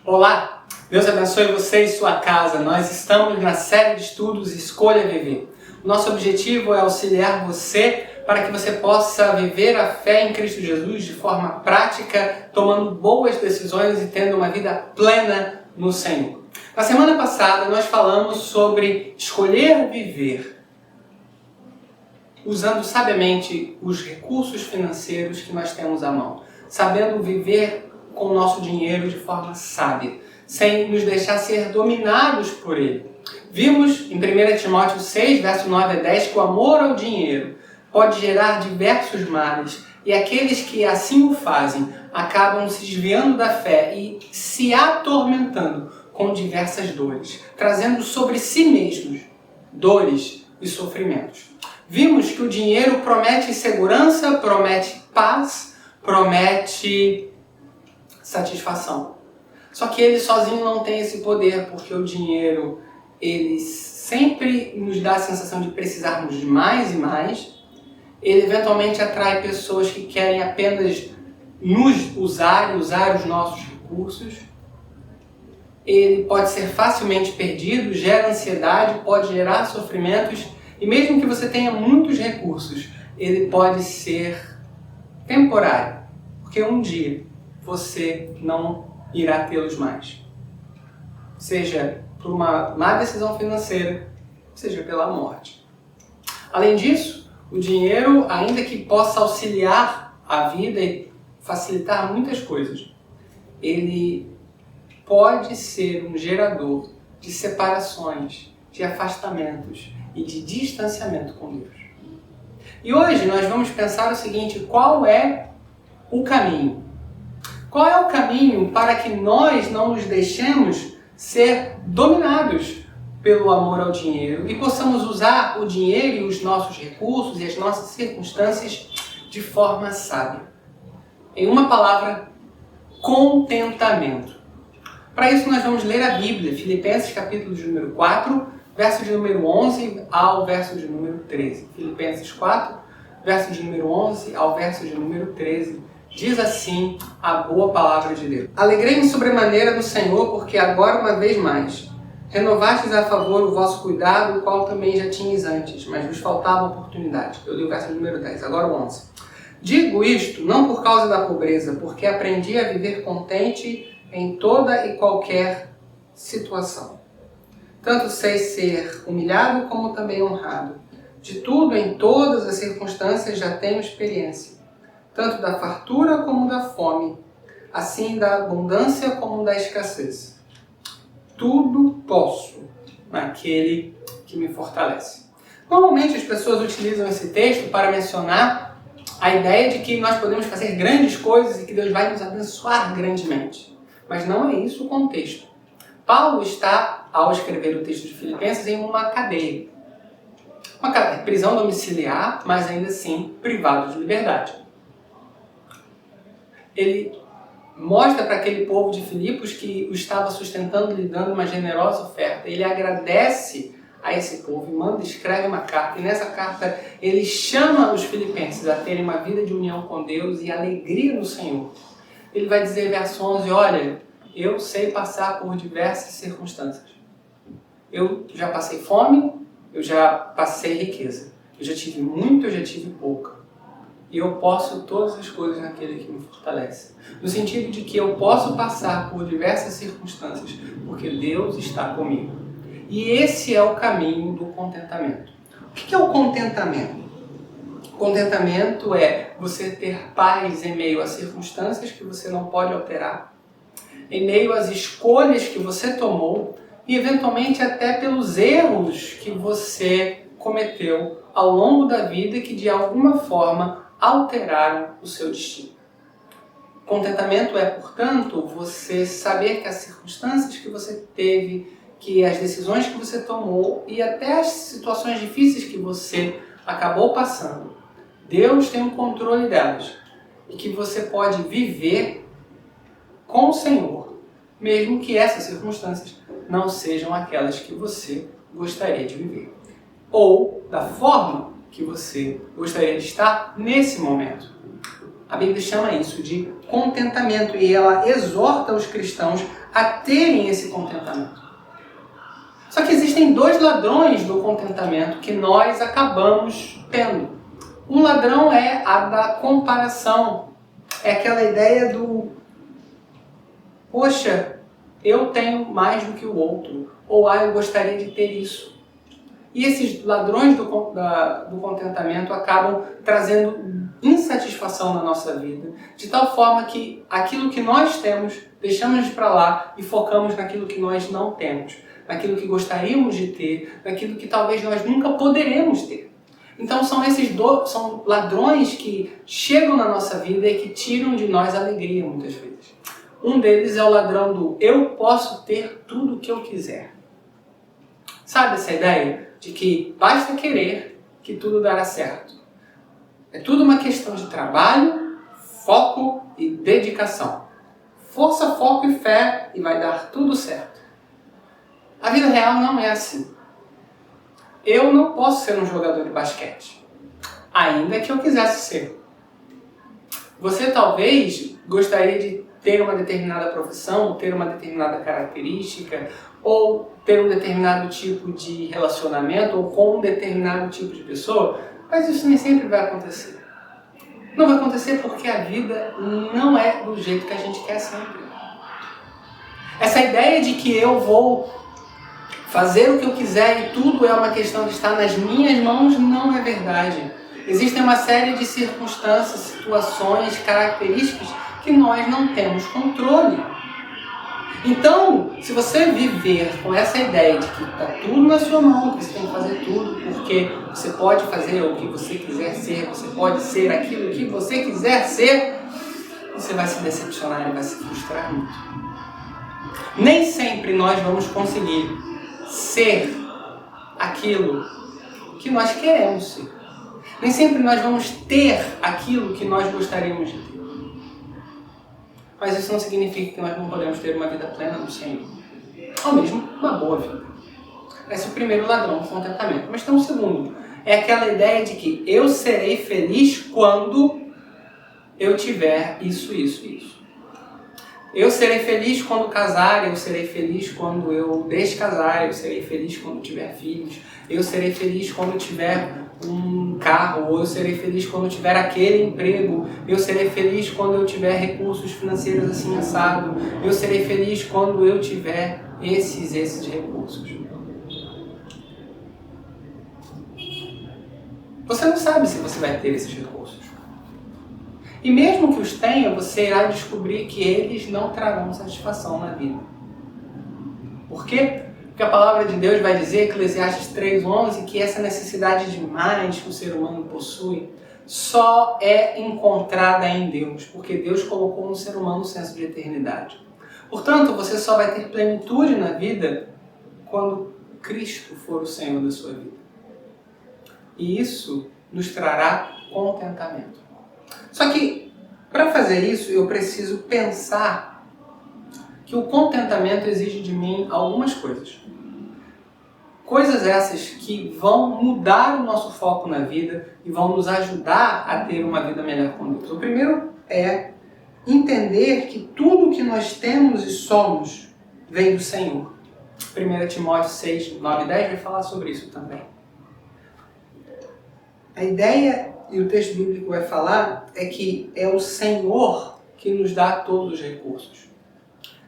Olá, Deus abençoe você e sua casa. Nós estamos na série de estudos Escolha Viver. O nosso objetivo é auxiliar você para que você possa viver a fé em Cristo Jesus de forma prática, tomando boas decisões e tendo uma vida plena no Senhor. Na semana passada nós falamos sobre escolher viver, usando sabiamente os recursos financeiros que nós temos à mão, sabendo viver com o nosso dinheiro de forma sábia, sem nos deixar ser dominados por ele. Vimos em 1 Timóteo 6, verso 9 a 10, que o amor ao dinheiro pode gerar diversos males, e aqueles que assim o fazem acabam se desviando da fé e se atormentando com diversas dores, trazendo sobre si mesmos dores e sofrimentos. Vimos que o dinheiro promete segurança, promete paz, promete satisfação. Só que ele sozinho não tem esse poder, porque o dinheiro ele sempre nos dá a sensação de precisarmos de mais e mais. Ele eventualmente atrai pessoas que querem apenas nos usar e usar os nossos recursos. Ele pode ser facilmente perdido, gera ansiedade, pode gerar sofrimentos, e mesmo que você tenha muitos recursos, ele pode ser temporário, porque um dia você não irá tê-los mais. Seja por uma má decisão financeira, seja pela morte. Além disso, o dinheiro, ainda que possa auxiliar a vida e facilitar muitas coisas, ele pode ser um gerador de separações, de afastamentos e de distanciamento com Deus. E hoje nós vamos pensar o seguinte: qual é o caminho? Qual é o caminho para que nós não nos deixemos ser dominados pelo amor ao dinheiro e possamos usar o dinheiro e os nossos recursos e as nossas circunstâncias de forma sábia? Em uma palavra, contentamento. Para isso nós vamos ler a Bíblia, Filipenses capítulo de número 4, verso de número 11 ao verso de número 13. Filipenses 4, verso de número 11 ao verso de número 13. Diz assim a boa palavra de Deus: Alegrei-me sobremaneira no Senhor, porque agora uma vez mais renovastes a favor o vosso cuidado, o qual também já tinhas antes, mas vos faltava oportunidade. Eu li o verso número 10, agora o 11. Digo isto não por causa da pobreza, porque aprendi a viver contente em toda e qualquer situação. Tanto sei ser humilhado como também honrado. De tudo, em todas as circunstâncias, já tenho experiência, tanto da fartura como da fome, assim da abundância como da escassez. Tudo posso naquele que me fortalece. Normalmente as pessoas utilizam esse texto para mencionar a ideia de que nós podemos fazer grandes coisas e que Deus vai nos abençoar grandemente. Mas não é isso o contexto. Paulo está, ao escrever o texto de Filipenses, em uma cadeia. Uma cadeia, prisão domiciliar, mas ainda assim privado de liberdade. Ele mostra para aquele povo de Filipos que o estava sustentando, lhe dando uma generosa oferta. Ele agradece a esse povo e escreve uma carta. E nessa carta ele chama os filipenses a terem uma vida de união com Deus e alegria no Senhor. Ele vai dizer, verso 11, olha, eu sei passar por diversas circunstâncias. Eu já passei fome, eu já passei riqueza. Eu já tive muito, eu já tive pouca. E eu posso todas as coisas naquele que me fortalece. No sentido de que eu posso passar por diversas circunstâncias, porque Deus está comigo. E esse é o caminho do contentamento. O que é o contentamento? Contentamento é você ter paz em meio a circunstâncias que você não pode alterar, em meio às escolhas que você tomou e eventualmente até pelos erros que você cometeu ao longo da vida que de alguma forma alteraram o seu destino. Contentamento é, portanto, você saber que as circunstâncias que você teve, que as decisões que você tomou e até as situações difíceis que você acabou passando, Deus tem o controle delas e que você pode viver com o Senhor, mesmo que essas circunstâncias não sejam aquelas que você gostaria de viver, ou da forma que você gostaria de estar nesse momento. A Bíblia chama isso de contentamento e ela exorta os cristãos a terem esse contentamento. Só que existem dois ladrões do contentamento que nós acabamos tendo. Um ladrão é a da comparação. É aquela ideia do, poxa, eu tenho mais do que o outro. Ou, eu gostaria de ter isso. E esses ladrões do contentamento acabam trazendo insatisfação na nossa vida, de tal forma que aquilo que nós temos, deixamos para lá e focamos naquilo que nós não temos, naquilo que gostaríamos de ter, naquilo que talvez nós nunca poderemos ter. Então são são ladrões que chegam na nossa vida e que tiram de nós a alegria muitas vezes. Um deles é o ladrão do eu posso ter tudo o que eu quiser. Sabe essa ideia de que basta querer que tudo dará certo? É tudo uma questão de trabalho, foco e dedicação. Força, foco e fé e vai dar tudo certo. A vida real não é assim. Eu não posso ser um jogador de basquete, ainda que eu quisesse ser. Você talvez gostaria de ter uma determinada profissão, ter uma determinada característica, ou ter um determinado tipo de relacionamento, ou com um determinado tipo de pessoa, mas isso nem sempre vai acontecer. Não vai acontecer porque a vida não é do jeito que a gente quer sempre. Essa ideia de que eu vou fazer o que eu quiser e tudo é uma questão de estar nas minhas mãos não é verdade. Existem uma série de circunstâncias, situações, características que nós não temos controle. Então, se você viver com essa ideia de que está tudo na sua mão, que você tem que fazer tudo, porque você pode fazer o que você quiser ser, você pode ser aquilo que você quiser ser, você vai se decepcionar e vai se frustrar muito. Nem sempre nós vamos conseguir ser aquilo que nós queremos ser. Nem sempre nós vamos ter aquilo que nós gostaríamos de ter. Mas isso não significa que nós não podemos ter uma vida plena no Senhor. Ou mesmo uma boa vida. Esse é o primeiro ladrão, o contentamento. Mas tem um segundo. É aquela ideia de que eu serei feliz quando eu tiver isso, isso, isso. Eu serei feliz quando casar, eu serei feliz quando eu descasar, eu serei feliz quando tiver filhos, eu serei feliz quando tiver um carro, ou eu serei feliz quando tiver aquele emprego, eu serei feliz quando eu tiver recursos financeiros assim assado, eu serei feliz quando eu tiver esses recursos. Você não sabe se você vai ter esses recursos. E mesmo que os tenha, você irá descobrir que eles não trarão satisfação na vida. Por quê? Porque a palavra de Deus vai dizer, Eclesiastes 3:11, que essa necessidade de mais que o ser humano possui só é encontrada em Deus, porque Deus colocou no ser humano um senso de eternidade. Portanto, você só vai ter plenitude na vida quando Cristo for o Senhor da sua vida. E isso nos trará contentamento. Só que, para fazer isso, eu preciso pensar que o contentamento exige de mim algumas coisas. Coisas essas que vão mudar o nosso foco na vida e vão nos ajudar a ter uma vida melhor com Deus. O primeiro é entender que tudo que nós temos e somos vem do Senhor. 1 Timóteo 6, 9 e 10 vai falar sobre isso também. A ideia, e o texto bíblico vai falar, é que é o Senhor que nos dá todos os recursos.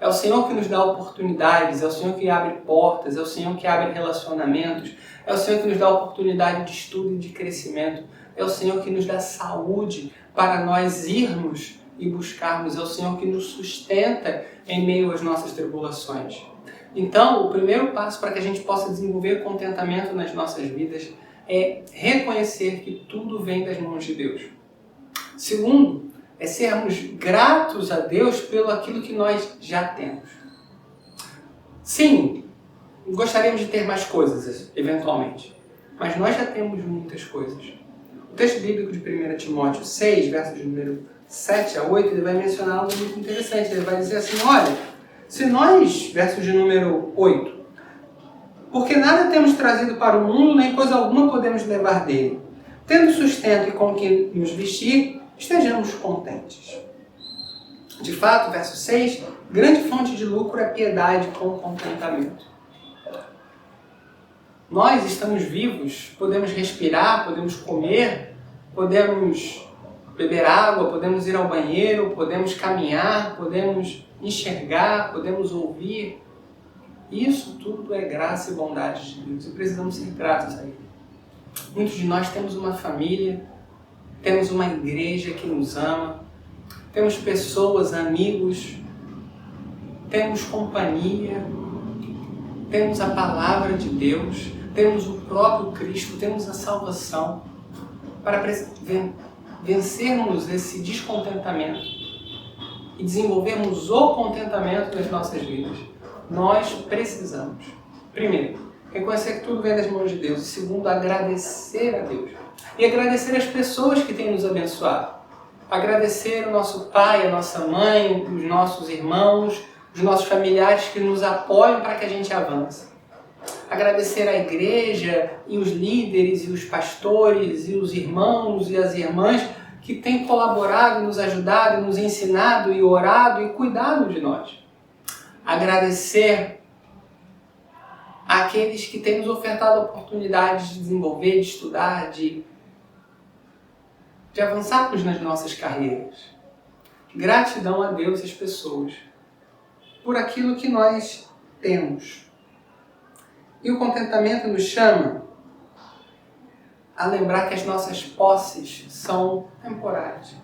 É o Senhor que nos dá oportunidades, é o Senhor que abre portas, é o Senhor que abre relacionamentos, é o Senhor que nos dá oportunidade de estudo e de crescimento, é o Senhor que nos dá saúde para nós irmos e buscarmos, é o Senhor que nos sustenta em meio às nossas tribulações. Então, o primeiro passo para que a gente possa desenvolver contentamento nas nossas vidas é reconhecer que tudo vem das mãos de Deus. Segundo, é sermos gratos a Deus pelo aquilo que nós já temos. Sim, gostaríamos de ter mais coisas, eventualmente, mas nós já temos muitas coisas. O texto bíblico de 1 Timóteo 6, versos de número 7 a 8, ele vai mencionar algo muito interessante. Ele vai dizer assim, olha, se nós, versos de número 8, porque nada temos trazido para o mundo, nem coisa alguma podemos levar dele. Tendo sustento e com que nos vestir, estejamos contentes. De fato, verso 6, grande fonte de lucro é piedade com contentamento. Nós estamos vivos, podemos respirar, podemos comer, podemos beber água, podemos ir ao banheiro, podemos caminhar, podemos enxergar, podemos ouvir. Isso tudo é graça e bondade de Deus e precisamos ser gratos a Ele. Muitos de nós temos uma família, temos uma igreja que nos ama, temos pessoas, amigos, temos companhia, temos a palavra de Deus, temos o próprio Cristo, temos a salvação para vencermos esse descontentamento e desenvolvermos o contentamento nas nossas vidas. Nós precisamos, primeiro, reconhecer que tudo vem das mãos de Deus e segundo, agradecer a Deus. E agradecer as pessoas que têm nos abençoado. Agradecer o nosso pai, a nossa mãe, os nossos irmãos, os nossos familiares que nos apoiam para que a gente avance. Agradecer a igreja e os líderes e os pastores e os irmãos e as irmãs que têm colaborado, nos ajudado, nos ensinado e orado e cuidado de nós. Agradecer àqueles que têm nos ofertado oportunidades de desenvolver, de estudar, de avançarmos nas nossas carreiras. Gratidão a Deus e às pessoas por aquilo que nós temos. E o contentamento nos chama a lembrar que as nossas posses são temporárias.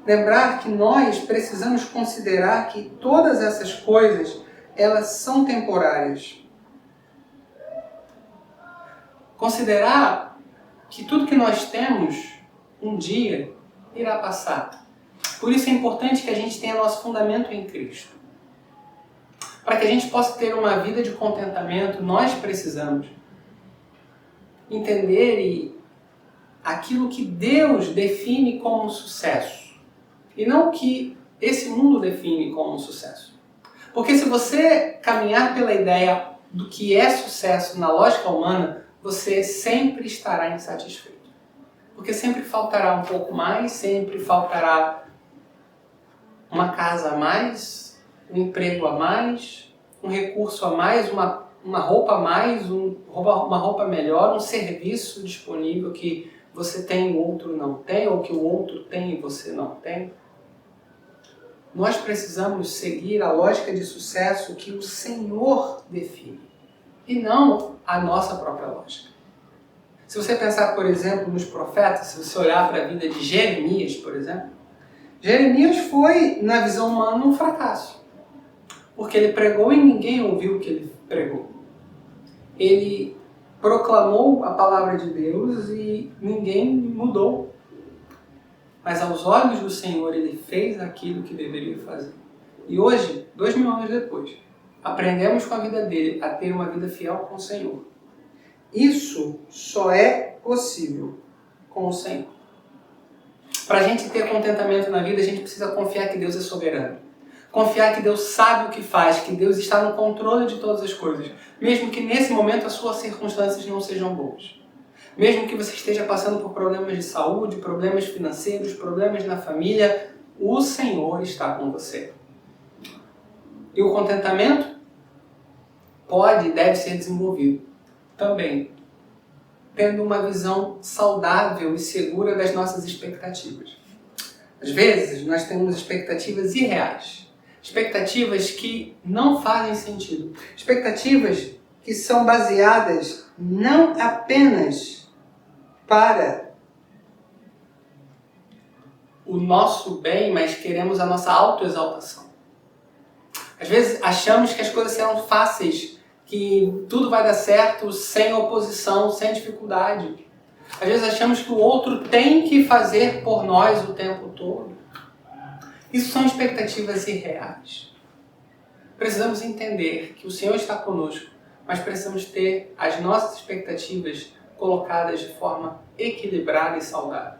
Lembrar que nós precisamos considerar que todas essas coisas, elas são temporárias. Considerar que tudo que nós temos, um dia, irá passar. Por isso é importante que a gente tenha nosso fundamento em Cristo. Para que a gente possa ter uma vida de contentamento, nós precisamos entender aquilo que Deus define como sucesso. E não o que esse mundo define como sucesso. Porque se você caminhar pela ideia do que é sucesso na lógica humana, você sempre estará insatisfeito. Porque sempre faltará um pouco mais, sempre faltará uma casa a mais, um emprego a mais, um recurso a mais, uma roupa a mais, uma roupa melhor, um serviço disponível que você tem e o outro não tem, ou que o outro tem e você não tem. Nós precisamos seguir a lógica de sucesso que o Senhor define, e não a nossa própria lógica. Se você pensar, por exemplo, nos profetas, se você olhar para a vida de Jeremias, por exemplo, Jeremias foi, na visão humana, um fracasso. Porque ele pregou e ninguém ouviu o que ele pregou. Ele proclamou a palavra de Deus e ninguém mudou. Mas aos olhos do Senhor ele fez aquilo que deveria fazer. E hoje, 2000 anos depois, aprendemos com a vida dele a ter uma vida fiel com o Senhor. Isso só é possível com o Senhor. Para a gente ter contentamento na vida, a gente precisa confiar que Deus é soberano. Confiar que Deus sabe o que faz, que Deus está no controle de todas as coisas. Mesmo que nesse momento as suas circunstâncias não sejam boas. Mesmo que você esteja passando por problemas de saúde, problemas financeiros, problemas na família, o Senhor está com você. E o contentamento pode e deve ser desenvolvido também, tendo uma visão saudável e segura das nossas expectativas. Às vezes, nós temos expectativas irreais. Expectativas que não fazem sentido. Expectativas que são baseadas não apenas para o nosso bem, mas queremos a nossa autoexaltação. Às vezes achamos que as coisas serão fáceis, que tudo vai dar certo sem oposição, sem dificuldade. Às vezes achamos que o outro tem que fazer por nós o tempo todo. Isso são expectativas irreais. Precisamos entender que o Senhor está conosco, mas precisamos ter as nossas expectativas colocadas de forma equilibrada e saudável.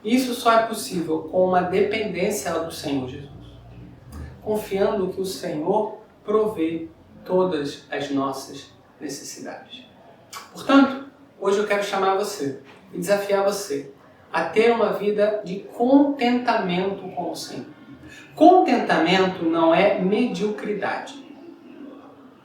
Isso só é possível com uma dependência do Senhor Jesus, confiando que o Senhor provê todas as nossas necessidades. Portanto, hoje eu quero chamar você e desafiar você a ter uma vida de contentamento com o Senhor. Contentamento não é mediocridade.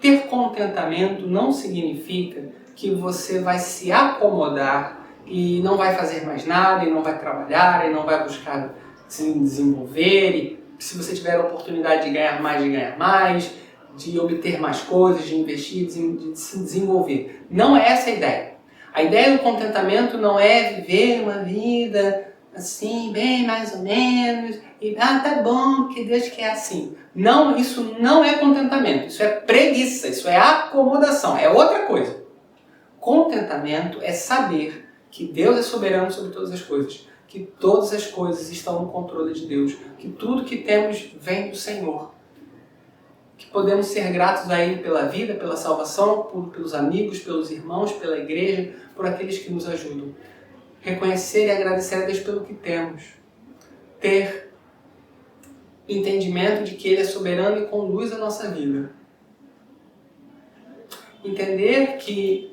Ter contentamento não significa que você vai se acomodar e não vai fazer mais nada, e não vai trabalhar, e não vai buscar se desenvolver, e se você tiver a oportunidade de ganhar mais, de obter mais coisas, de investir, de se desenvolver. Não é essa a ideia. A ideia do contentamento não é viver uma vida assim, bem mais ou menos, e tá bom, porque Deus quer assim. Não, isso não é contentamento, isso é preguiça, isso é acomodação, é outra coisa. Contentamento é saber que Deus é soberano sobre todas as coisas, que todas as coisas estão no controle de Deus, que tudo que temos vem do Senhor, que podemos ser gratos a Ele pela vida, pela salvação, pelos amigos, pelos irmãos, pela igreja, por aqueles que nos ajudam. Reconhecer e agradecer a Deus pelo que temos. Ter entendimento de que Ele é soberano e conduz a nossa vida. Entender que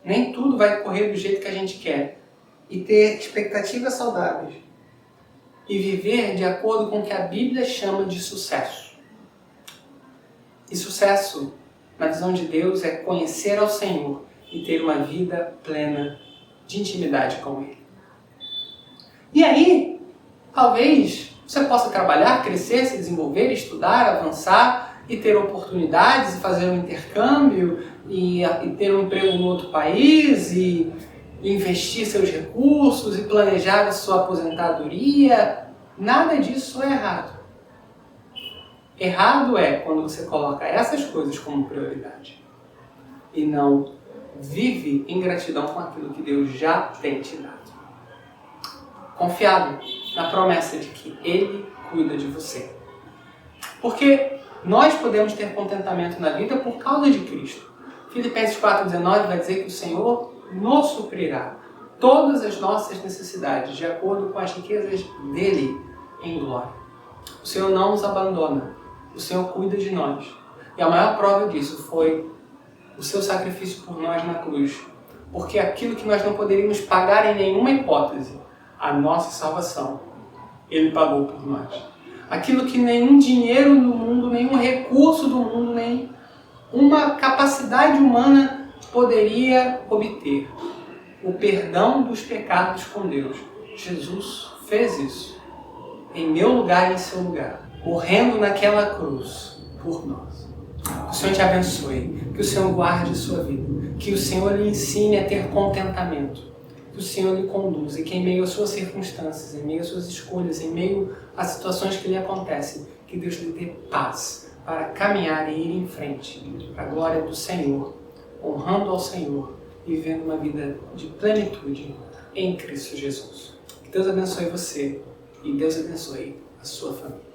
nem tudo vai correr do jeito que a gente quer. E ter expectativas saudáveis. E viver de acordo com o que a Bíblia chama de sucesso. E sucesso, na visão de Deus, é conhecer ao Senhor e ter uma vida plena de intimidade com Ele. E aí, talvez você possa trabalhar, crescer, se desenvolver, estudar, avançar e ter oportunidades, e fazer um intercâmbio, e ter um emprego em outro país, e investir seus recursos, e planejar a sua aposentadoria. Nada disso é errado. Errado é quando você coloca essas coisas como prioridade e não vive em gratidão com aquilo que Deus já tem te dado. Confiado na promessa de que Ele cuida de você. Porque nós podemos ter contentamento na vida por causa de Cristo. Filipenses 4,19 vai dizer que o Senhor nos suprirá todas as nossas necessidades de acordo com as riquezas dEle em glória. O Senhor não nos abandona. O Senhor cuida de nós. E a maior prova disso foi o seu sacrifício por nós na cruz. Porque aquilo que nós não poderíamos pagar em nenhuma hipótese, a nossa salvação, Ele pagou por nós. Aquilo que nenhum dinheiro no mundo, nenhum recurso do mundo, nem uma capacidade humana poderia obter. O perdão dos pecados com Deus. Jesus fez isso. Em meu lugar e em seu lugar. Morrendo naquela cruz por nós. Que o Senhor te abençoe, que o Senhor guarde a sua vida, que o Senhor lhe ensine a ter contentamento, que o Senhor lhe conduza e que em meio às suas circunstâncias, em meio às suas escolhas, em meio às situações que lhe acontecem, que Deus lhe dê paz para caminhar e ir em frente, para a glória do Senhor, honrando ao Senhor e vivendo uma vida de plenitude em Cristo Jesus. Que Deus abençoe você e Deus abençoe a sua família.